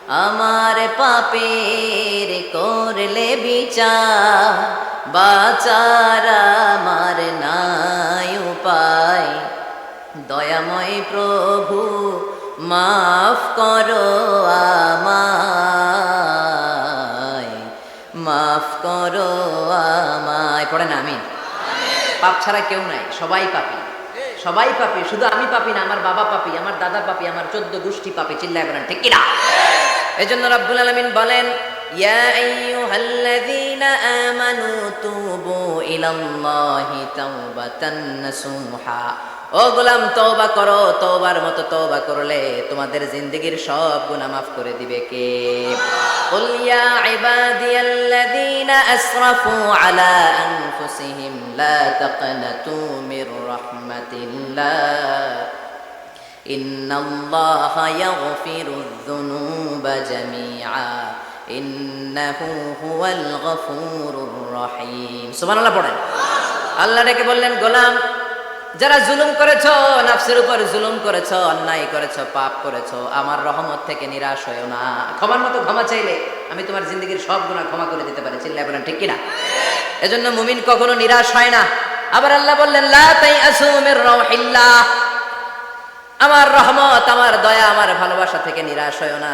আমার পাপের করলে বিচার, বাঁচার আমার নাই উপায়। দয়াময় প্রভু মাফ করো আমায়, মাফ করো আমায়। পড়েন আমিন। পাপ ছাড়া কেউ নাই, সবাই পাপী, সবাই পাপী। শুধু আমি পাপী না, আমার বাবা পাপী, আমার দাদা পাপী, আমার 14 গোষ্ঠী পাপী। চিল্লায় বলেন ঠিক কিনা? এজন্য রাব্বুল আলামিন বলেন, ইয়া আইয়ুহাল্লাযীনা আমানু তুবু ইলাল্লাহি তাওবাতান নাসুহা। ও গোলাম, তওবা করো। তওবার মতো তওবা করলে তোমাদের জিন্দেগীর সব গুনাহ মাফ করে দিবে কে? কুল ইয়া ইবাদিয়াল্লাযীনা আসরাফু আলা আনফুসিহিম লা তাকনাতু মির রাহমাতিল্লাহ ইন্নাল্লাহা ইয়াগফিরুয যুনুবা জামিআ ইন্নাহু হুয়াল গফুরুর রহিম। সুবহানাল্লাহ পড়েন। আল্লাহ ডেকে বললেন, গোলাম, যারা জুলুম করেছো, নফসের উপর জুলুম করেছো, অন্যায় করেছো, পাপ করেছো, আমার রহমত থেকে নিরাশ হয়ো না। ক্ষমার মতো ক্ষমা চাইলে আমি তোমার জিন্দগির সব গুনাহ ক্ষমা করে দিতে পারি। চিল্লায় বলেন ঠিক কিনা? এজন্য মুমিন কখনো নিরাশ হয় না। আবার আল্লাহ বললেন, লা তাইআসু মির রাউহিল্লাহ, আমার রহমত, আমার দয়া, আমার ভালোবাসা থেকে নিরাশ হয়ো না।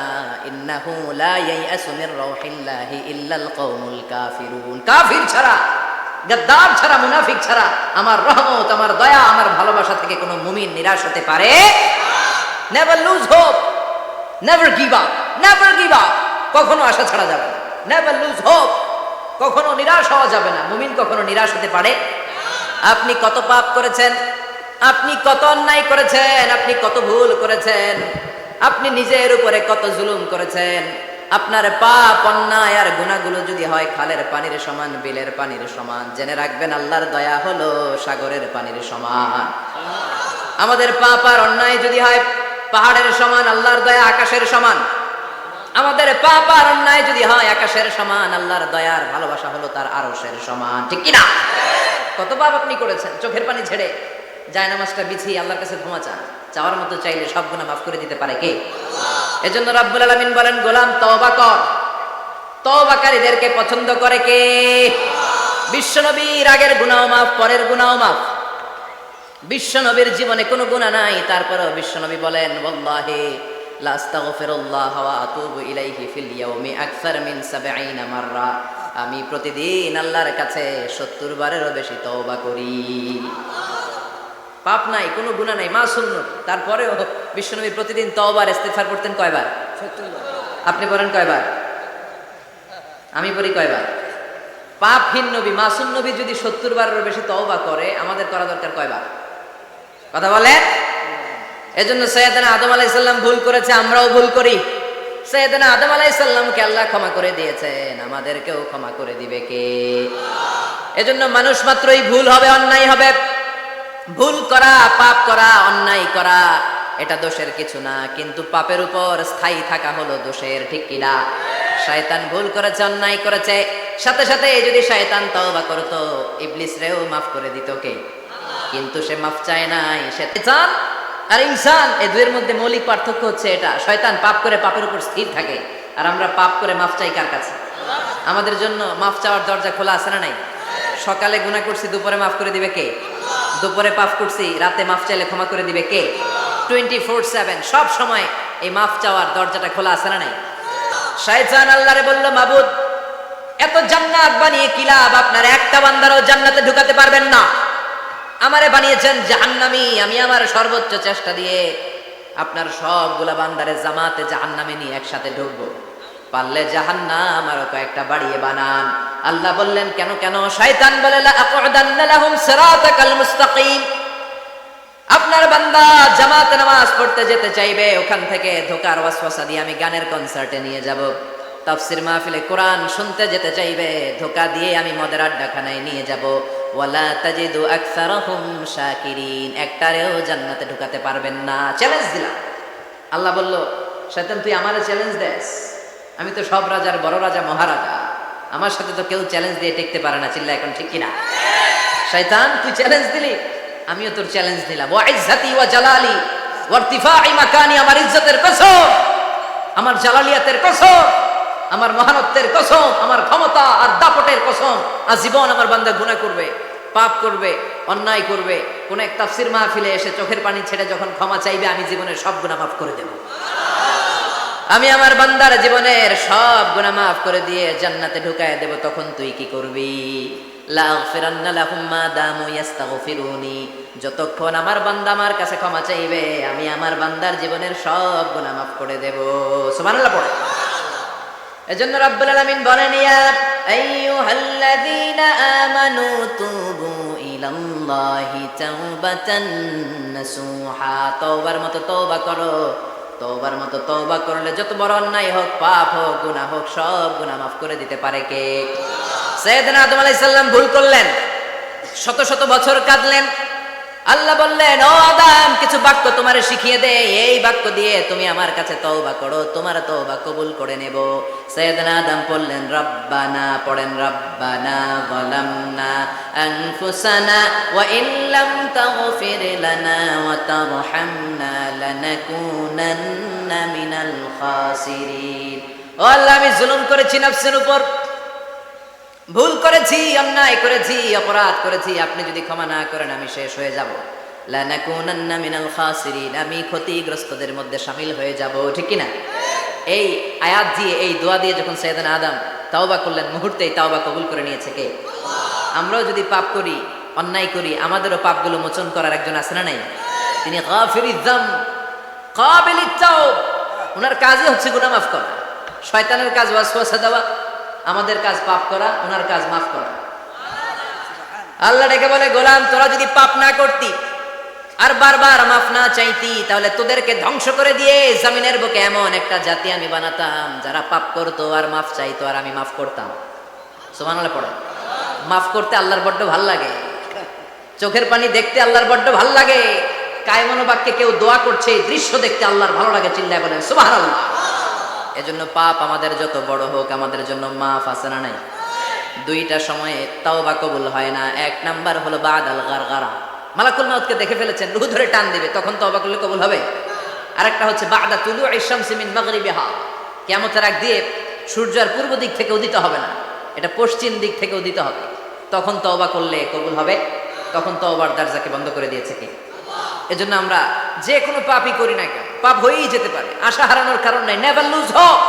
ইন্নাহু লা ইয়াইআসু মির রাউহিল্লাহি ইল্লাল কওমুল কাফিরুন। কাফির ছাড়া, গাদ্দার ছাড়া, মুনাফিক ছাড়া আমার রহমত, আমার দয়া, আমার ভালোবাসা থেকে কোনো মুমিন নিরাশ হতে পারে। Never lose hope, never give up, never give up. কখনো আশা ছাড়া যাবে না। নেভার লুজ হোপ, কখনো নিরাশ হওয়া যাবে না। মুমিন কখনো নিরাশ হতে পারে। আপনি কত পাপ করেছেন, আপনি কত অন্যায় করেছেন, আপনি কত ভুল করেছেন, আপনি নিজের উপরে কত জুলুম করেছেন। আপনার পাপ, অন্যায় আর গুনাহগুলো যদি হয় খালের পানির সমান, বিলের পানির সমান, জেনে রাখবেন আল্লাহর দয়া হলো সাগরের পানির সমান। আমাদের পাপ আর অন্যায় যদি হয় পাহাড়ের সমান, আল্লাহর দয়া আকাশের সমান। আমাদের পাপ আর অন্যায় যদি হয় আকাশের সমান, আল্লাহর দয়া আর ভালোবাসা হলো তার আরশের সমান। ঠিক কিনা? কত পাপ আপনি করেছেন, চোখের পানি ছেড়ে জায়নামাজটা বিছিয়ে আল্লাহর কাছে ক্ষমা চান। চাওয়ার মতো চাইলে সব গুনাহ মাফ করে দিতে পারে কে? এজন্য রাব্বুল আলামিন বলেন, গোলাম তওবা কর। তওবাকারীদেরকে পছন্দ করে কে? বিশ্বনবীর আগের গুনাহ মাফ, পরের গুনাহ মাফ। বিশ্বনবীর জীবনে কোনো গুনাহ নাই, তারপরেও বিশ্বনবী বলেন, ওয়াল্লাহি লা আস্তাগফিরুল্লাহ ওয়া আতুবু ইলাইহি ফিল ইয়াউমি আকসার মিন ৭০ মাররা। আমি প্রতিদিন আল্লাহর কাছে ৭০ বারেরও বেশি তওবা করি। পাপ নাই, কোনো গুনাহ নাই, মাসুম নবী। তারপরেও বিশ্বনবী প্রতিদিন তওবার ইস্তিগফার করতেন কয়বার? ৭০ বার। আপনি পড়েন কয়বার? আমি পড়ি কয়বার? পাপহীন নবী, মাসুম নবী যদি ৭০ বারেরও বেশি তওবা করে, আমাদের করা দরকার কয়বার? কথা বলেন। এজন্য সাইয়েদনা আদম আলাইহিস সালাম ভুল করেছে, আমরাও ভুল করি। সাইয়েদনা আদম আলাইহিস সালামকে আল্লাহ ক্ষমা করে দিয়েছেন, আমাদেরকেও ক্ষমা করে দিবে কে? এজন্য মানুষ মাত্রই ভুল হবে, অন্যায় হবে। ভুল করা, পাপ করা, অন্যায় করা এটা দোষের কিছু না, কিন্তু পাপের উপর স্থায়ী থাকা হলো দোষের। ঠিক কিনা? শয়তান ভুল করেছে, অন্যায় করেছে, সাথে সাথে যদি শয়তান তওবা করতো, ইবলিস রেও মাফ করে দিত কে? কিন্তু সে মাফ চায় নাই। শয়তান আর ইনসান, এই দুইয়ের মধ্যে মৌলিক পার্থক্য হচ্ছে এটা। শয়তান পাপ করে পাপের উপর স্থির থাকে, আর আমরা পাপ করে মাফ চাই কার কাছে? আমাদের জন্য মাফ চাওয়ার দরজা খোলা আছে না নাই? সকালে গুনাহ করছি, দুপুরে মাফ করে দিবে কে? দুপুরে পাপ করছি, রাতে মাফ চাইলে ক্ষমা করে দিবে কে? 24/7 সব সময় এই মাফ চাওয়ার দরজাটা খোলা আছে না নাই? শয়তান আল্লাহরে বলল, মাবুদ, এত জান্নাত বানিয়ে কি লাভ? আপনার একটা বান্দারও জান্নাতে ঢুকাতে পারবেন না। আমারে বানিয়েছেন জাহান্নামী, আমি আমার সর্বোচ্চ চেষ্টা দিয়ে আপনার সবগুলা বান্দারে জামাতে জাহান্নামে নিয়ে একসাথে ঢুকবো। পারলে জাহান্নাম আরো কয়েকটা বাড়িয়ে বানান। আল্লাহ বললেন, কেন কেন? শয়তান বলে, লা আকুদান্না লাহুম সিরাতাকাল মুস্তাকিম। আপনার বান্দা জামাতে নামাজ পড়তে যেতে চাইবে, ওখান থেকে ধোকার ওয়াসওয়াসা দিয়ে আমি গানের কনসার্টে নিয়ে যাব। তাফসীর মাহফিলে কোরআন শুনতে যেতে চাইবে, ধোকা দিয়ে আমি মদের আড্ডাখানায় নিয়ে যাব। ওয়ালা তাজিদু আকসারাহুম শাকিরিন। একটারেও জান্নাতে ঢুকাতে পারবেন না। চ্যালেঞ্জ দিলাম। আল্লাহ বলল, শয়তান তুই আমারে চ্যালেঞ্জ দেস? আমি তো সব রাজার বড় রাজা, মহারাজা। আমার সাথে তো কেউ চ্যালেঞ্জ দিয়ে টিকতে পারে না। চিল্লা এখন ঠিক কিনা? শয়তান তুই চ্যালেঞ্জ দিলি, আমিও তোর চ্যালেঞ্জ দিলাম। ওয়া ইজ্জতি ওয়া জালালি ওয়া ইরতিফাই মাকানি, আমার ইজ্জতের কসম, আমার জালালিয়াতের কসম, আমার মহানত্বের কসম, আমার ক্ষমতা আর দাপটের কসম, আজীবন আমার বান্দা গুনাহ করবে, পাপ করবে, অন্যায় করবে, কোন এক তাফসীর মাহফিলে এসে চোখের পানি ছেড়ে যখন ক্ষমা চাইবে, আমি জীবনের সব গুনাহ মাফ করে দেব। আমি আমার বান্দার জীবনের সব গুনাহ মাফ করে দিয়ে জান্নাতে ঢুকায় দেব। তখন তুই কি করবি? লা আগফিরান্না লাহুম মা দামু ইস্তাগফিরুনি, যতক্ষণ আমার বান্দা আমার কাছে ক্ষমা চাইবে, আমি আমার বান্দার জীবনের সব গুনাহ মাফ করে দেব। সুবহানাল্লাহ পড়ে। এজন্য রাব্বুল আলামিন বলেন, ইয়া আইয়ুহাল্লাযীনা আমানু তুবু ইলাল্লাহি তাওবাতান নাসুহা, তওবার মতো তওবা করো। তওবার মতো তওবা করলে যত বড় অন্যায় হোক, পাপ হোক, গুনাহ হোক, সব গুনাহ মাফ করে দিতে পারে কে? সাইয়েদনা আদম আলাইহিস সালাম ভুল করলেন, শত শত বছর কাঁদলেন। আল্লাহ বললেন, ও আদম, কিছু বাক্য তোমারে শিখিয়ে দে, এই বাক্য দিয়ে তুমি আমার কাছে তওবা করো, তোমার তওবা কবুল করে নেব। সাইয়েদনা আদম বললেন, রব্বানা, পড়েন, রব্বানা যালামনা আনফুসানা ওয়া ইন লাম তাগফির লানা ওয়া তারহামনা লানাকুনান্না মিনাল খাসিরিন। ও আল্লাহ, আমি জুলুম করেছি নফসের উপর, ভুল করেছি, অন্যায় করেছি, অপরাধ করেছি, আপনি যদি ক্ষমা না করেন আমি শেষ হয়ে যাব। লানাকুনান্না মিনাল খাসিরিন, আমি ক্ষতিগ্রস্তদের মধ্যে শামিল হয়ে যাব। ঠিক কি না? এই আয়াত দিয়ে, এই দোয়া দিয়ে যখন সাইয়েদনা আদম তাওবা করলেন, মুহূর্তেই তাওবা কবুল করে নিয়েছে কে? আমরাও যদি পাপ করি, অন্যায় করি, আমাদেরও পাপগুলো মোচন করার একজন আছে না নাই? তিনি গাফিরিয যাম, কাবিলিত তাওব। ওনার কাজই হচ্ছে গুনাহ মাফ করা। শয়তানের কাজ ওয়াসওয়াসা দেওয়া, আমাদের কাজ পাপ করা, ওনার কাজ মাফ করা। আল্লাহ ডেকে বলে, গোলাম, তোরা যদি পাপ না করতি আর বারবার মাফ না চাইতি, তাহলে তোদেরকে ধ্বংস করে দিয়ে জমিনের বুকে এমন একটা জাতি আমি বানাতাম যারা পাপ করতো আর মাফ চাইতো, আর আমি মাফ করতাম। সুবহানাল্লাহ পড়ে। মাফ করতে আল্লাহর বড্ড ভাল লাগে, চোখের পানি দেখতে আল্লাহর বড্ড ভাল লাগে, কায়মনো বাক্যে কেউ দোয়া করছে এই দৃশ্য দেখতে আল্লাহর ভালো লাগে, চিল্লায় বলেন সুবহানাল্লাহ। এজন্য পাপ আমাদের যত বড় হোক, আমাদের জন্য মাফ আছে না নাই? দুইটা সময়ে তাওবা কবুল হয় না। এক নাম্বার হলো বাদাল গারগারা, মালাকুল মাউতকে দেখে ফেলেছেন, রূহ ধরে টান দিবে, তখন তাওবা করলে কবুল হবে। আরেকটা হচ্ছে বাদা তুলুইশ শামসি মিন মাগরিবিহা, কিয়ামতের আগ দিয়ে সূর্য আর পূর্ব দিক থেকে উদিত হবে না, এটা পশ্চিম দিক থেকে উদিত হবে, তখন তওবা করলে কবুল হবে। তখন তওবার দরজাকে বন্ধ করে দিয়েছে কে? এজন্য আমরা যে কোনো পাপই করি না কেন, পাপ হয়েই যেতে পারে, আশা হারানোর কারণ নাই। Never lose hope,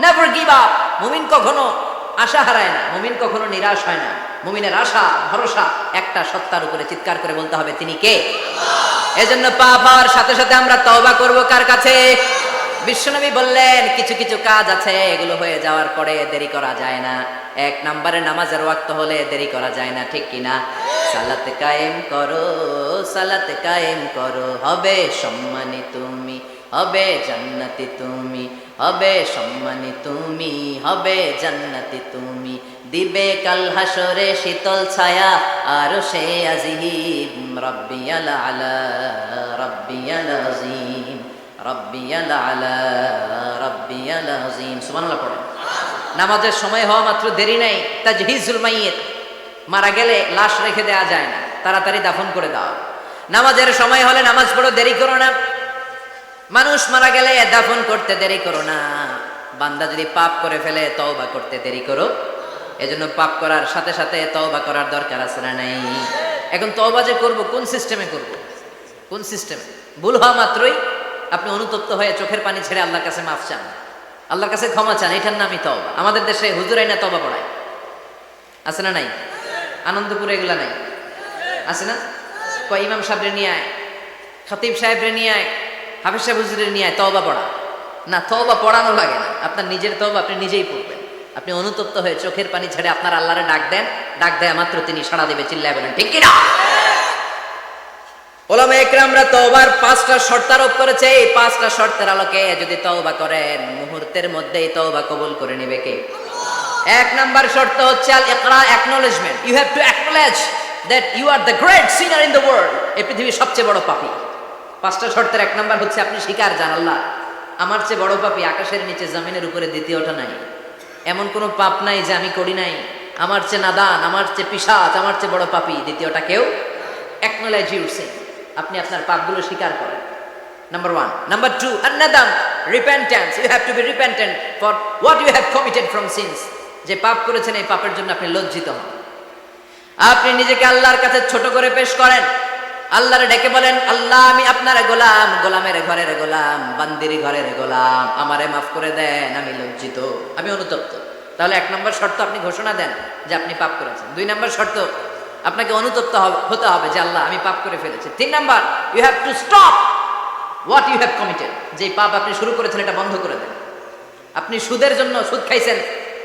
never give up. মুমিন কখনো আশা হারায় না, মুমিন কখনো নিরাশ হয় না। মুমিনের আশা ভরসা একটা সত্তার উপরে, চিৎকার করে বলতে হবে, তিনি কে? এজন্য পাপ হওয়ার সাথে সাথে আমরা তওবা করব কার কাছে? বিশ্বনবী বললেন, কিছু কিছু কাজ আছে, এগুলো হয়ে যাওয়ার পরে দেরি করা যায় না। এক নম্বরে নামাজের ওয়াক্ত হলে দেরি করা যায় না, ঠিক কিনা? সালাত কায়েম করো, সালাত কায়েম করো, হবে সম্মানী তুমি, হবে জান্নাতি তুমি, হবে সম্মানী তুমি, হবে জান্নাতি তুমি, দিবে কাল হাসরে শীতল ছায়া আর সে আজিম, রব্বিয়াল আলা, রব্বিয়াল আযীম, রব্বিয়াল আলা, রব্বিয়াল আযীম। সুবহানাল্লাহ পড়ে। নামাজের সময় হওয়া মাত্র দেরি নাই, তাজহিজুল মাইয়িত, মারা গেলে লাশ রেখে দেওয়া যায় না, তাড়াতাড়ি দাফন করে দাও। নামাজের সময় হলে নামাজ পড়ো, দেরি করো না। মানুষ মারা গেলে দাফন করতে দেরি করো না। বান্দা যদি পাপ করে ফেলে, তওবা করতে দেরি করো। এজন্য পাপ করার সাথে সাথে তওবা করার দরকার আছে না নাই? এখন তওবা যে করব, কোন সিস্টেমে করব? কোন সিস্টেমে? ভুল হওয়া মাত্রই আপনি অনুতপ্ত হয়ে চোখের পানি ছেড়ে আল্লাহর কাছে মাফ চান, আল্লাহর কাছে ক্ষমা চান, এটার নামই তওবা। আমাদের দেশে হুজুরাই না তওবা পড়ায়, আছে না নাই? আনন্দপুরে এগুলা নাই, আছে না? কয় ইমাম সাহেবরে নিয়ে আয়, খতিব সাহেবরে নিয়ে আয়, হাফেজ সাহেব হুজুরের নিয়ে আয়, তওবা পড়া। না, তওবা পড়ানো লাগে না, আপনার নিজের তওবা আপনি নিজেই পড়বেন। আপনি অনুতপ্ত হয়ে চোখের পানি ছেড়ে আপনার আল্লাহরে ডাক দেন, ডাক দেয়া মাত্র তিনি সাড়া দেবে, চিল্লায় বলেন ঠিক কিনা? ওলামা ইকরামরা তওবার 5টা শর্ত আরোপ করেছে। এই 5টা শর্তের আলোকে যদি তওবা করেন, মুহূর্তের মধ্যেই তওবা কবুল করে নেবে কে? এক নাম্বার শর্ত হচ্ছে আল ইকরা, acknowledgement. You have to acknowledge that you are the great sinner in the world. এই পৃথিবীর সবচেয়ে বড় পাপী। 5টা শর্তের এক নাম্বার হচ্ছে আপনি স্বীকার, জান আল্লাহ আমার চেয়ে বড় পাপী আকাশের নিচে জমিনের উপরে দ্বিতীয়টা নাই। এমন কোনো পাপ নাই যে আমি করি নাই। আমার চেয়ে নাদান, আমার চেয়ে পিশাচ, আমার চেয়ে বড় পাপী দ্বিতীয়টা কেউ। অ্যাকনলেজ ইউর সিন, আপনি আপনার পাপগুলো স্বীকার করেন। Number one. Number two, an-nadam, repentance. You have to be repentant for what you have committed from sins. যে পাপ করেছেন এই পাপের জন্য আপনি লজ্জিত হন। আপনি নিজেকে আল্লাহর কাছে ছোট করে পেশ করেন, আল্লাহরে ডেকে বলেন, আল্লাহ আমি আপনার গোলাম, গোলামের ঘরের গোলাম, বান্দির ঘরের গোলাম, আমারে মাফ করে দেন, আমি লজ্জিত, আমি অনুতপ্ত। তাহলে 1 নম্বর শর্ত আপনি ঘোষণা দেন যে আপনি পাপ করেছেন। 2 নম্বর শর্ত আপনাকে অনুতপ্ত হতে হবে যে আল্লাহ আমি পাপ করে ফেলেছি। 3 নম্বর, you have to stop what you have committed. যে পাপ আপনি শুরু করেছেন এটা বন্ধ করে দেন। আপনি সুদের জন্য সুদ খাইছেন,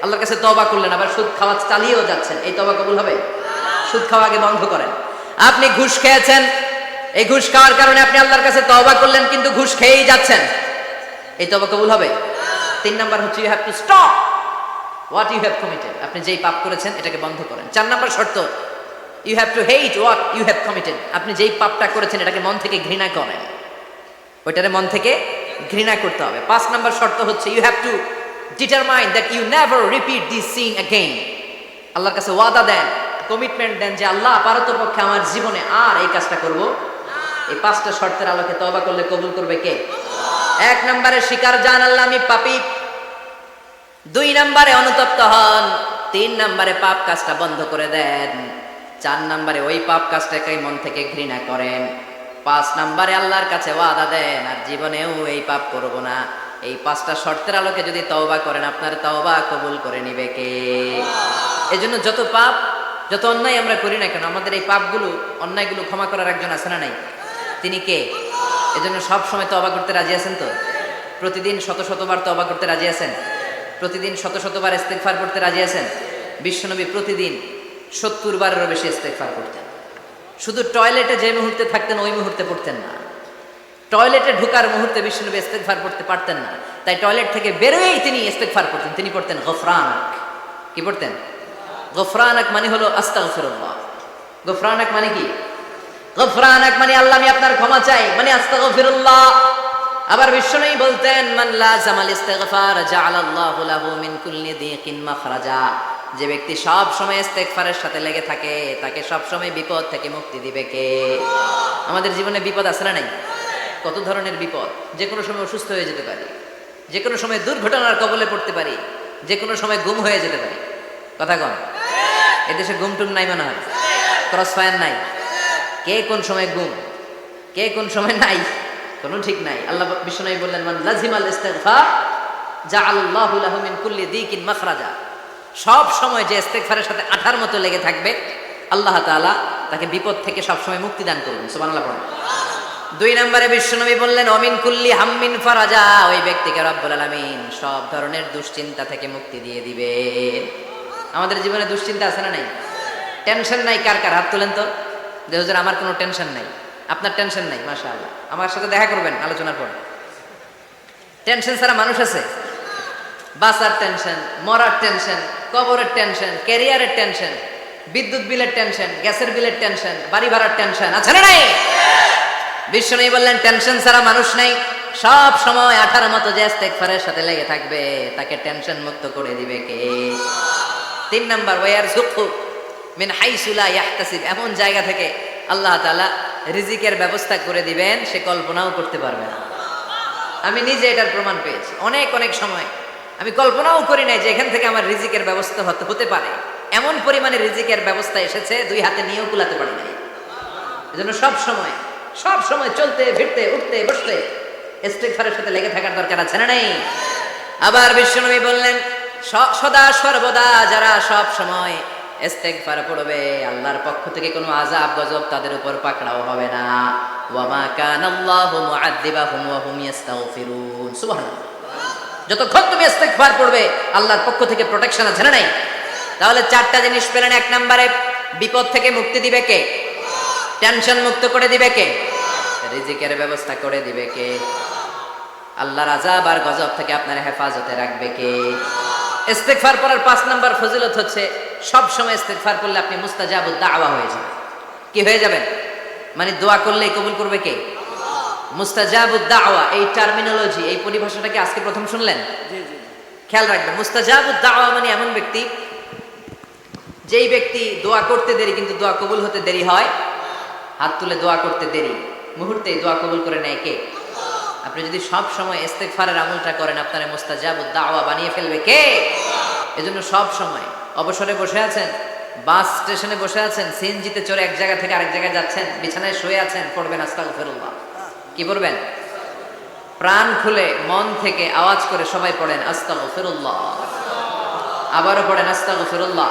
আল্লাহর কাছে তওবা করলেন, আবার সুদ খাওয়া চালিয়েও যাচ্ছেন, এই তওবা কবুল হবে? সুদ খাওয়া আগে বন্ধ করেন। আপনি ঘুষ খেয়েছেন, এই ঘুষ খাওয়ার কারণে আপনি আল্লাহর কাছে তওবা করলেন কিন্তু ঘুষ খেয়েই যাচ্ছেন, এই তওবা কবুল হবে? 3 নাম্বার হচ্ছে you have to stop what you have committed. আপনি যেই পাপ করেছেন এটাকে বন্ধ করেন। 4 নাম্বার শর্ত, you have to hate what you have committed. আপনি যেই পাপটা করেছেন এটাকে মন থেকে ঘৃণা করেন, ওইটারে মন থেকে ঘৃণা করতে হবে। 5 নাম্বার শর্ত হচ্ছে you have to determine that you never repeat this sin again. আল্লাহর কাছে ওয়াদা দেন, কমিটমেন্ট দেন যে আল্লাহ পারতপক্ষে আমার জীবনে আর এই কাজটা করব। এই 5টা শর্তের আলোকে তওবা করলে কবুল করবে কে? 1 নম্বরে স্বীকার জান আল্লাহ আমি পাপী, 2 নম্বরে অনুতপ্ত হন, 3 নম্বরে পাপ কাজটা বন্ধ করে দেন, 4 নম্বরে ওই পাপ কাজটাকে মন থেকে ঘৃণা করেন, 5 নম্বরে আল্লাহর কাছে ওয়াদা দেন আর জীবনেও এই পাপ করব না। এই 5টা শর্তের আলোকে যদি তওবা করেন আপনার তওবা কবুল করে নিবে কে? এজন্য যত পাপ যত অন্যায় আমরা করি না কেন, আমাদের এই পাপগুলো অন্যায়গুলো ক্ষমা করার একজন আছে না নাই? তিনি কে? এজন্য সব সময় তওবা করতে রাজি আছেন তো? প্রতিদিন শত শতবার তওবা করতে রাজি আছেন? প্রতিদিন শত শতবার ইস্তেগফার করতে রাজি আছেন? বিশ্বনবী প্রতিদিন 70 বারেরও বেশি ইস্তেগফার করতেন। শুধু টয়লেটে যে মুহূর্তে থাকতেন ওই মুহূর্তে পড়তেন না, টয়লেটে ঢোকার মুহূর্তে বিশ্বনবী ইস্তেগফার করতে পারতেন না, তাই টয়লেট থেকে বেরোয়েই তিনি ইস্তেগফার করতেন। তিনি পড়তেন গফরানাক। কি পড়তেন? গফরানাক মানে হলো আস্তাগফিরুল্লাহ। গফরানাক মানে কি? গফরানাক মানে আল্লাহ আমি আপনার ক্ষমা চাই, মানে আস্তাগফিরুল্লাহ। আবার বিশ্বনবী বলতেন মান লাযামাল ইস্তিগফার জাআলাল্লাহু লাহু মিন কুল্লি দিকিন মাখরাজা। যে ব্যক্তি সব সময় ইস্তেগফারের সাথে লেগে থাকে তাকে সব সময় বিপদ থেকে মুক্তি দিবে কে? আমাদের জীবনে বিপদ আছে না নাই? কত ধরনের বিপদ। যে কোনো সময় অসুস্থ হয়ে যেতে পারি, যে কোনো সময় দুর্ঘটনার কবলে পড়তে পারি, যে কোনো সময় গুম হয়ে যেতে পারি। কথা কন, এদেশে গুম টুম নাই মনে হয়, ক্রস ফায়ার নাই, কে কোন সময় গুম, কে কোন সময় নাই, কোনো ঠিক নাই। আল্লাহ বিশ্বনবী বললেন মান লাজিমাল ইস্তিগফার জাআলাল্লাহু লাহু মিন কুল্লি দিকিন মাখরাজা। সব সময় যে ইস্তেগফারের সাথে আঠার মতো লেগে থাকবে আল্লাহ তাআলা তাকে বিপদ থেকে সব সময় মুক্তি দান করবেন। সুবহানাল্লাহ পড়ুন। 2 নম্বরে বিশ্বনবী বললেন অমিন কুল্লি হাম্মিন ফারাজা। ওই ব্যক্তিকে রব্বুল আলামিন সব ধরনের দুশ্চিন্তা থেকে মুক্তি দিয়ে দিবে। আমাদের জীবনে দুশ্চিন্তা আছে না নাই? টেনশন নাই কার কার? হাত তোলেন তো। যে হুজুর আমার কোনো টেনশন নাই। আপনার টেনশন নাই? মাশাআল্লাহ। আমার সাথে দেখা করবেন আলোচনার পর। টেনশন ছাড়া মানুষ আছে? বাসার টেনশন, মরার টেনশন, কবরের টেনশন, ক্যারিয়ারের টেনশন, বিদ্যুৎ বিলের টেনশন, গ্যাসের বিলের টেনশন, বাড়ি ভাড়ার টেনশন আছে না নাই? বিশ্বনবী বললেন টেনশন ছাড়া মানুষ নাই। সব সময় 18 মতো যে ইস্তেগফারের সাথে লেগে থাকবে তাকে টেনশন মুক্ত করে দিবে কে? 3 নাম্বার ওয়ারযুকহু মিন হাইসু লা ইয়াহতাসিব। এমন জায়গা থেকে আল্লাহ তাআলা রিজিকের ব্যবস্থা করে দিবেন সে কল্পনাও করতে পারবে না। আমি নিজে এটার প্রমাণ পেয়েছি। অনেক অনেক সময় আমি কল্পনাও করি নাই যে এখান থেকে আমার রিজিকের ব্যবস্থা হতে পারে। এমন পরিমাণে রিজিকের ব্যবস্থা এসেছে 2 হাতে নিয়েও কুলাতে পারি নাই। এজন্য সব সময় চলতে ফিরতে উঠতে বসতে ইস্তেগফারের সাথে লেগে থাকার দরকার আছে না নাই? আবার বিশ্বনবী বললেন সদা সর্বদা যারা সব সময় ইস্তেগফার পড়বে আল্লাহর পক্ষ থেকে কোনো আযাব গজব তাদের উপর পাকড়াও হবে না। ওয়া মা কানাল্লাহু মুআযযিবাহুম ওয়া হুম ইস্তাগফিরুন। সুবহানাল্লাহ। যতক্ষণ তুমি ইস্তেগফার পড়বে আল্লাহর পক্ষ থেকে প্রোটেকশন আছে না নাই? তাহলে 4টা জিনিস পেলেন। 1 নম্বরে বিপদ থেকে মুক্তি দিবে কে? টেনশন মুক্ত করে দিবে কে? রিজিকের ব্যবস্থা করে দিবে কে? আল্লাহর আযাব আর গজব থেকে আপনার হেফাজতে রাখবে কে? ইস্তেগফার পড়ার 5 নাম্বার ফজিলত হচ্ছে সব সময় ইস্তেগফার করলে আপনি মুস্তাজাবুদ দাওয়া হয়ে যাবেন। কি হয়ে যাবেন? মানে দোয়া করলেই কবুল করবে কে? মুস্তাজাবুদ দাওয়া। এই টার্মিনোলজি, এই পরিভাষাটাকে আজকে প্রথম শুনলেন? জি জি। খেয়াল রাখবেন, মুস্তাজাবুদ দাওয়া মানে এমন ব্যক্তি যেই ব্যক্তি দোয়া করতে দেরি কিন্তু দোয়া কবুল হতে দেরি হয়। হাত তুলে দোয়া করতে দেরি, মুহূর্তেই দোয়া কবুল করে নেয় কে? আপনি যদি সব সময় ইস্তেগফারের আমলটা করেন, আপনারে মুস্তাজাবুদ দাওয়া বানিয়ে ফেলবে কে? এজন্য সব সময় অবসরে বসে আছেন, বাস স্টেশনে বসে আছেন, সিএনজিতে চড়ে এক জায়গা থেকে আরেক জায়গায় যাচ্ছেন, বিছানায় শুয়ে আছেন, পড়বেন আস্তাগফিরুল্লাহ। কি পড়বেন? প্রাণ খুলে মন থেকে আওয়াজ করে সবাই পড়েন আস্তাগফিরুল্লাহ। আবারও পড়েন আস্তাগফিরুল্লাহ।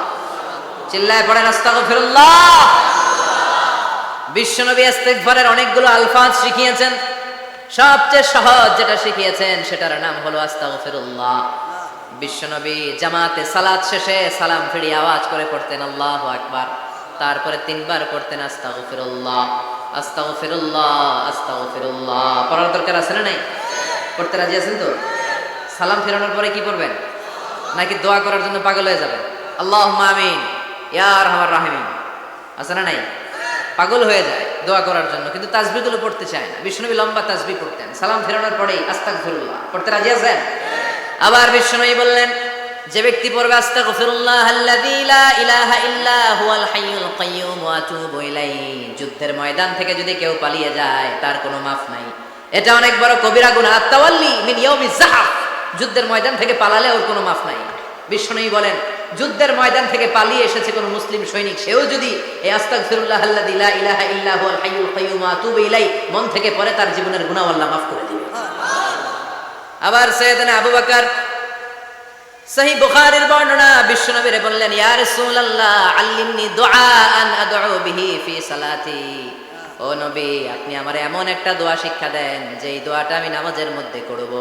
চিল্লায় পড়েন আস্তাগফিরুল্লাহ। বিশ্বনবী ইস্তেগফারের অনেকগুলো আলফাজ শিখিয়েছেন। সবচেয়ে সহজ যেটা শিখিয়েছেন সেটার নাম হলো আস্তাগফিরুল্লাহ। বিশ্বনবী জামাতে সালাত শেষে সালাম ফিরিয়ে আওয়াজ করে পড়তেন আল্লাহু আকবার, তারপরে 3 বার পড়তেন আস্তাগফিরুল্লাহ আস্তাগফিরুল্লাহ আস্তাগফিরুল্লাহ। পড়ার দরকার আছে না নাই? পড়তে রাজি আছেন তো? সালাম ফেরানোর পরে কি পড়বেন? নাকি দোয়া করার জন্য পাগল হয়ে যাবেন? আল্লাহুম্মা আমিন ইয়া আরহামার রাহিমিন আছে না নাই? পাগল হয়ে যায় দোয়া করার জন্য, কিন্তু তাসবিহগুলো পড়তে চায় না। বিশ্বনবী লম্বা তাসবিহ পড়তেন সালাম ফেরানোর পরেই আস্তাগফিরুল্লাহ। পড়তে রাজি আছেন? আবার বিশ্বনবী বললেন, যে ব্যক্তি পড়বে আস্তাগফিরুল্লাহ আল্লাযী লা ইলাহা ইল্লা হুয়াল হাইয়ুল কাইয়্যুম ওয়া আতুবু ইলাইহি, যুদ্ধের ময়দান থেকে যদি কেউ পালিয়ে যায় তার কোনো মাফ নাই। এটা অনেক বড় কবিরা গুনাহ। আত-তাওয়াল্লি মিন ইয়াউমিজ যাহফ, যুদ্ধের ময়দান থেকে পালালে ওর কোনো মাফ নাই। বিশ্বনবী বলেন, যুদ্ধের ময়দান থেকে পালিয়ে এসেছে কোন মুসলিম সৈনিক, সেও যদি এই আস্তাগফিরুল্লাহ আল্লাযী লা ইলাহা ইল্লা হুয়াল হাইয়ুল কাইয়্যুম ওয়া আতুবু ইলাইহি মন থেকে পড়ে, তার জীবনের গুনাহ আল্লাহ মাফ করে দিবেন। আবার সাইয়েদনা আবু বকর সহিহ বুখারীর বর্ণনা, বিশ্বনবীরে বললেন, ইয়া রাসূলুল্লাহ আল্লিমনি দুআআন আদউ বিহি ফি সালাতি। ও নবী, আপনি আমারে এমন একটা দোয়া শিক্ষা দেন যেই দোয়াটা আমি নামাজের মধ্যে করব।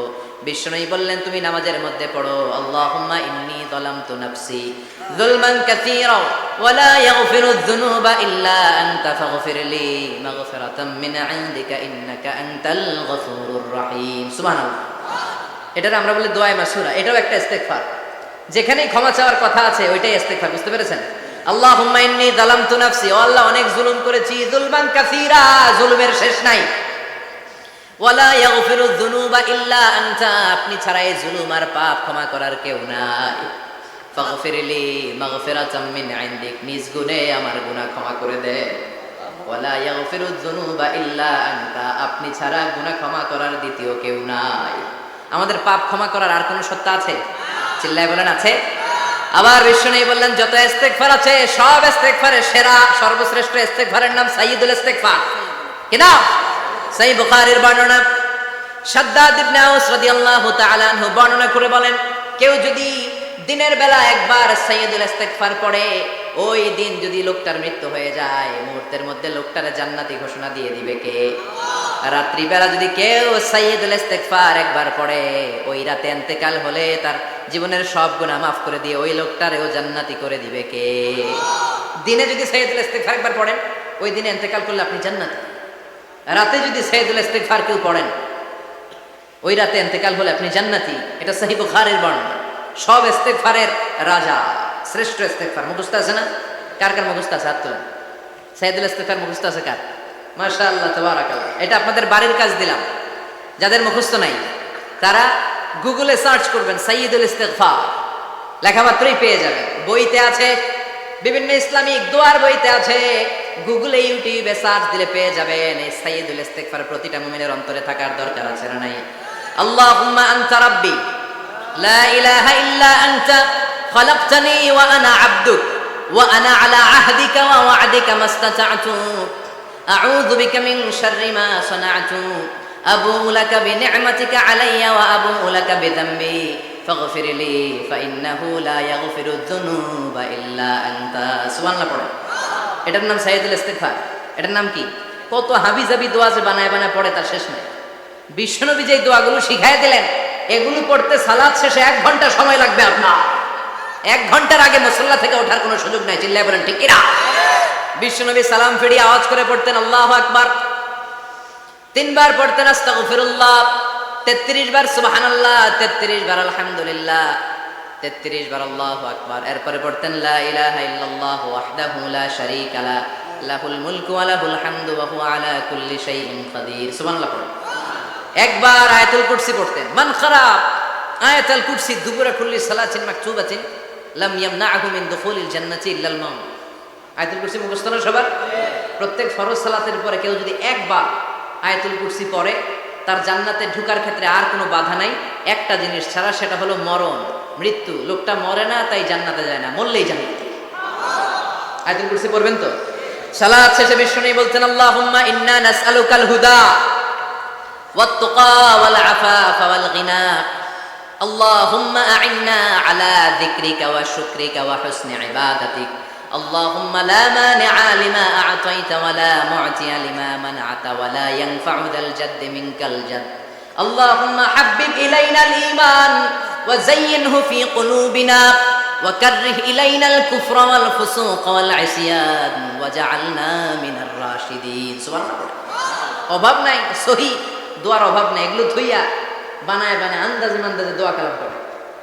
বিশ্বনবী বললেন, তুমি নামাজের মধ্যে পড়ো আল্লাহুম্মা ইন্নী যালামতু নাফসি যুলমান কাসীরা ওয়া লা ইয়াগফিরুয যুনুবা ইল্লা আনতা ফাগফিরলি মাগফিরাতাম মিন ইনদিকা ইন্নাকা আনতাল গফুরুর রহিম। সুবহানাল্লাহ। এটার আমরা বলি দোয়ায়ে মাসুরা। এটাও একটা ইস্তেগফার, যেখানেই ক্ষমা চাওয়ার কথা আছে ওইটাই ইস্তেগফার। বুঝতে পেরেছেন? আল্লাহুম্মা ইন্নী যালামতু নাফসি, ও আল্লাহ অনেক জুলুম করেছি, যুলমান কাসীরা, জুলুমের শেষ নাই। ওয়া লা ইয়াগফিরুয যুনুবা ইল্লা আনতা, আপনি ছাড়া এই জুলুম আর পাপ ক্ষমা করার কেউ নাই। ফাগফিরলি মাগফিরাতাম মিন ইনদিক, নিজ গুণে আমার গুনাহ ক্ষমা করে দে। ওয়া লা ইয়াগফিরুয যুনুবা ইল্লা আনতা, আপনি ছাড়া গুনাহ ক্ষমা করার দ্বিতীয় কেউ নাই। আমাদের পাপ ক্ষমা করার আর কোন সত্তা আছে? চিল্লায় বলেন আছে? আবার বিশ্বনবী বললেন, যত ইস্তেগফার আছে সব ইস্তেগফারের সেরা সর্বশ্রেষ্ঠ ইস্তেগফারের নাম সাইয়্যিদুল ইস্তেগফার। কি নাম? সহিহ বুখারীর বর্ণনা, শাদ্দাদ ইবনে আউস রাদিয়াল্লাহু তাআলা আনহু বর্ণনা করে বলেন, কেউ যদি দিনের বেলা একবার সাইয়্যিদুল ইস্তেগফার পড়ে, ওই দিন যদি লোকটার মৃত্যু হয়ে যায়, মুহূর্তের মধ্যে লোকটার জান্নাতি ঘোষণা দিয়ে দিবে কে? রাত্রি বেলা যদি কেউ সাইয়্যিদুল ইস্তেগফার একবার পড়ে, ওই রাতে ইন্তেকাল হলে তার জীবনের সব গুনাহ মাফ করে দিয়ে ওই লোকটারেও জান্নাতি করে দিবে কে? দিনে যদি সাইয়্যিদুল ইস্তেগফার একবার পড়েন, ওই দিনে ইন্তেকাল করলে আপনি জান্নাতি। রাতে যদি সাইয়্যিদুল ইস্তেগফার কেউ পড়েন, ওই রাতে ইন্তেকাল হলে আপনি জান্নাতি। এটা সহিহ বুখারীর বর্ণনা। সব ইস্তেগফারের রাজা, শ্রেষ্ঠ ইস্তেগফার। মুখস্থ আছে না? কার কার মুখস্থ আছে? হাত তোলেন। সাইয়্যিদুল ইস্তেগফার মুখস্থ আছে কার? মাশাআল্লাহ, তাবারাকাল্লাহ। এটা আপনাদের বাড়ির কাজ দিলাম। যাদের মুখস্থ নাই তারা গুগলে সার্চ করবেন সাইয়্যিদুল ইস্তেগফার, লেখামাত্রই পেয়ে যাবেন। বইতে আছে, বিভিন্ন ইসলামিক দোয়ার বইতে আছে, গুগলে ইউটিউবে সার্চ দিলে পেয়ে যাবেন। এই সাইয়্যিদুল ইস্তেগফার প্রতিটা মুমিনের অন্তরে থাকার দরকার আছে না নাই? আল্লাহুম্মা আনতা রাব্বি লা ইলাহা ইল্লা আনতা খালাকতানি ওয়া আনা আবদুক ওয়া আনা আলা আহদিকা ওয়া ওয়া'দিকা মাস্তাতা'তু আউযু বিকা মিন শাররি মা সানা'তু আবুউ লাকা বিনি'মাতিকা আলাইয়া ওয়া আবুউ লাকা বিযামবি ফাগফিরলি ফাইন্নাহু লা ইয়াগফিরুয যুনুবা ইল্লা আনতা। সুবহানাল্লাহ পড়ে। এটার নাম সাইয়্যিদুল ইস্তেগফার। এটার নাম কি? কত হাবিজাবি দোয়া যে বানায় বানায় পড়ে তার শেষ নাই। বিশ্বনবী যে দোয়াগুলো শিখায় দিলেন, এগুলো পড়তে সালাত শেষে 1 ঘন্টা সময় লাগবে আপনার। 1 ঘন্টার আগে মুসল্লা থেকে ওঠার কোনো সুযোগ নাই। চিল্লায় বলেন ঠিক কিনা? বিশ্বনবী সালাম ফিরিয়ে আওয়াজ করে পড়তেন আল্লাহু আকবার, 3 বার পড়তেন আস্তাগফিরুল্লাহ, 33 বার সুবহানাল্লাহ, 33 বার আলহামদুলিল্লাহ, 33 বার আল্লাহু আকবার। এরপরে পড়তেন লা ইলাহা ইল্লাল্লাহু ওয়াহদাহু লা শারীকা লা লাহুল মুলকু ওয়া লাহুল হামদু ওয়া হুয়া আলা কুল্লি শাইইন কাদির। সুবহানাল্লাহ পড়েন। একবার আয়াতুল কুরসি পড়তেন। মান খারা আয়াতুল কুরসি দুবুরা কুল্লি সালাতিন মাকতুবাতিন লাম ইয়ামনাহু মিন দুখুলিল জান্নাতি ইল্লাল মাউত। আয়াতুল কুরসি মুখস্থ না সবার? প্রত্যেক ফরজ সালাতের পরে কেউ যদি একবার আয়াতুল কুরসি পড়ে, তার জান্নাতে ঢুকার ক্ষেত্রে আর কোনো বাধা নাই একটা জিনিস ছাড়া, সেটা হলো মরণ, মৃত্যু। লোকটা মরে না তাই জান্নাতে যায় না, মরলেই জান্নাতে। আয়াতুল কুরসি পড়বেন তো? সালাত শেষে বিশ্বনবী বলতেন আল্লাহুম্মা ইন্না নাসআলুকাল হুদা ওয়াত তুকা ওয়াল আফাফা ওয়াল গিনা আল্লাহুম্মা আ'ইন্না আলা যিকরিকা ওয়া শুকরিকা ওয়া হুসনি ইবাদাতিক আল্লাহুম্মা লা মানিআ লিমা আ'তাইতা ওয়া লা মু'তিয়া লিমা মানআতা ওয়া লা ইয়ানফা'ু যাল জাদ্দি মিনকাল জাদ আল্লাহুম্মা হাব্বিব ইলাইনাল ঈমান ওয়া যায়্যিনহু ফি কুলুবিনা وكره إلينا الكفر والفسوق والعصيان وجعلنا من الراشدين সুবহান আল্লাহ। অভাব নাই, সহি দোয়ার অভাব নাই, এগুলো থইয়া বানায় বানায় আন্দাজে আন্দাজে দোয়া কালাম করে।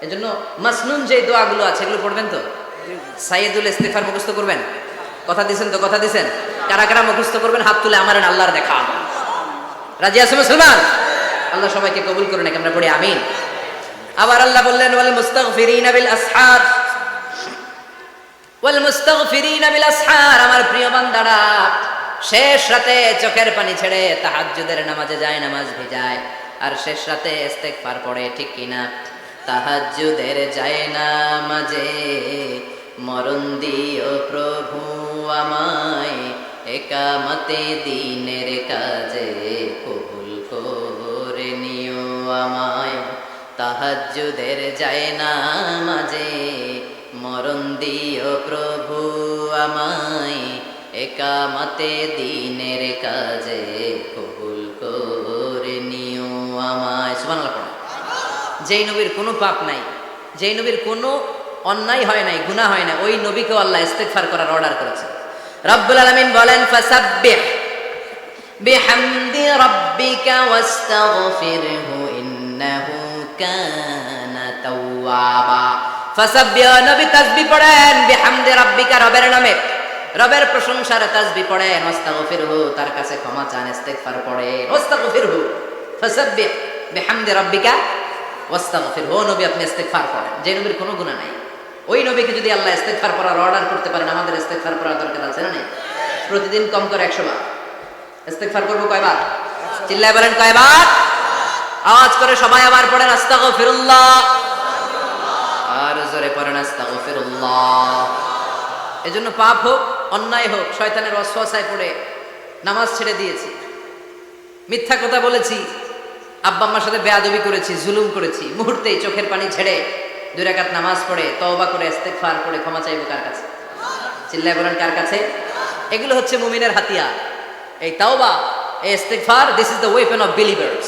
এজন্য মাসনুন যে দোয়াগুলো আছে এগুলো পড়বেন তো? সাইয়্যিদুল ইস্তিগফার মুখস্থ করবেন? কথা দিছেন তো? কথা দিছেন? কারা কারা মুখস্থ করবেন হাত তুলে আমারেন আল্লাহর দেখা। রাজি আছেন মুসলমান? আল্লাহ সবাইকে কবুল করুন, আমরা পড়ি আমিন। আবার আল্লাহ বললেন ওয়াল মুস্তাগফিরিনা বিল আসহার ওয়াল মুস্তাগফিরিনা বিল আসহার, আমার প্রিয় বান্দারা শেষ রাতে চোখের পানি ছেড়ে তাহাজ্জুদের নামাজে যায়, নামাজ ভিজায়, আর শেষ রাতে ইস্তিগফার পড়ে, ঠিক কিনা? তাহাজ্জুদের যায় নামাজে মরণ দিও প্রভু আমায়, একামতে দিনের কাজে কবুল করে নিও আমায়। তাহাজ্জুদের যায় নামাজে মরণ দিও প্রভু আমায়, একামতে দিনের কাজে কবুল করে নিও আমায়। সুবহানাল্লাহ পড়ো। যেই নবীর কোনো পাপ নাই, যেই নবীর কোনো অন্যায় হয় নাই, গুনাহ হয় না, ওই নবীকে আল্লাহ ইস্তিগফার করার অর্ডার করেছে। রব্বুল আলামিন বলেন ফাসাব্বিহ বিহামদি রাব্বিকা ওয়াস্তাগফিরহু ইন্নাহু কানা তাওয়াবা। ফাসাব্বিহ, নবী তাসবিহ পড়েন, বিহামদি রাব্বিকা, রবের নামে, রবের প্রশংসার তাসবিহ পড়েন, ওয়াস্তাগফিরহু, তার কাছে ক্ষমা চান, ইস্তিগফার পড়েন, ওয়াস্তাগফিরহু, ফাসাব্বিহ বিহামদি রাব্বিকা ওয়াস্তাগফিরহু। নবী আপনি ইস্তিগফার করেন। যে নবীর কোনো গুনাহ নাই, ওই নবীকে যদি আল্লাহ ইস্তিগফার করার অর্ডার করতে পারেন, আমাদের ইস্তিগফার করার দরকার আছে না? নেই? প্রতিদিন কম করে 100 বার ইস্তিগফার করব। কয়বার? চিল্লায় বলেন কয়বার? আওয়াজ করে সবাই আবার পড়েন আস্তাগফিরুল্লাহ, আর জোরে পড়েন আস্তাগফিরুল্লাহ। এজন্য পাপ হোক, অন্যায় হোক, শয়তানের ওয়াসওয়াসায় পড়ে নামাজ ছেড়ে দিয়েছি, মিথ্যা কথা বলেছি, আব্বা আম্মার সাথে বেয়াদবি করেছি, জুলুম করেছি, মুহূর্তেই চোখের পানি ছেড়ে 2 রাকাত নামাজ পড়ে তওবা করে ইস্তিগফার করে ক্ষমা চাইবো কার কাছে? চিল্লায় বলেন কার কাছে? এগুলো হচ্ছে মুমিনের হাতিয়ার। এই তাওবা, এই ইস্তিগফার, this is the weapon of believers.